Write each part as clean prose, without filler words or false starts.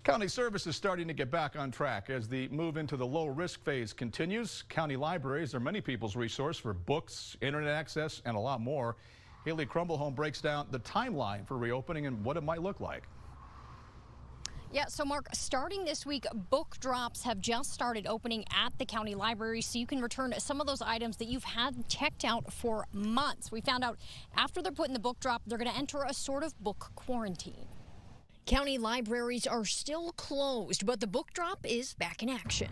County service is starting to get back on track as the move into the low-risk phase continues. County libraries are many people's resource for books, internet access, and a lot more. Haley Crumbleholm breaks down the timeline for reopening and what it might look like. Yeah, so Mark, starting this week, book drops have just started opening at the county library, so you can return some of those items that you've had checked out for months. We found out after they're put in the book drop, they're going to enter a sort of book quarantine. County libraries are still closed, but the book drop is back in action.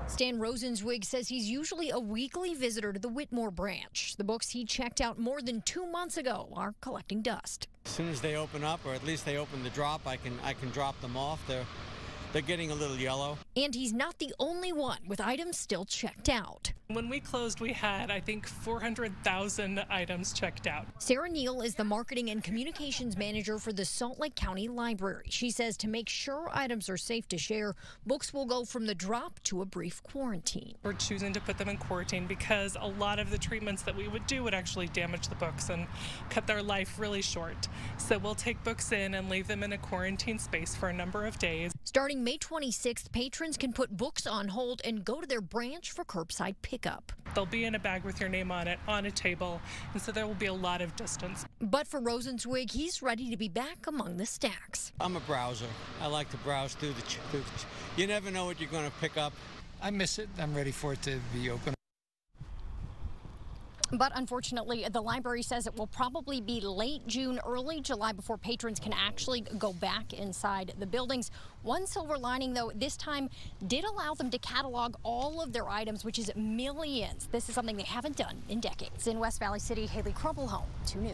Stan Rosenzweig says he's usually a weekly visitor to the Whitmore branch. The books he checked out more than 2 months ago are collecting dust. As soon as they open up, or at least they open the drop, I can drop them off. They're getting a little yellow. And he's not the only one with items still checked out. When we closed, we had, I think, 400,000 items checked out. Sarah Neal is the marketing and communications manager for the Salt Lake County Library. She says to make sure items are safe to share, books will go from the drop to a brief quarantine. We're choosing to put them in quarantine because a lot of the treatments that we would do would actually damage the books and cut their life really short. So we'll take books in and leave them in a quarantine space for a number of days. Starting May 26th, patrons can put books on hold and go to their branch for curbside pickup. They'll be in a bag with your name on it, on a table, and so there will be a lot of distance. But for Rosenzweig, he's ready to be back among the stacks. I'm a browser. I like to browse through you never know what you're going to pick up. I miss it. I'm ready for it to be open. But unfortunately, the library says it will probably be late June, early July before patrons can actually go back inside the buildings. One silver lining, though, this time did allow them to catalog all of their items, which is millions. This is something they haven't done in decades. In West Valley City, Haley Crumbleholm, 2 News.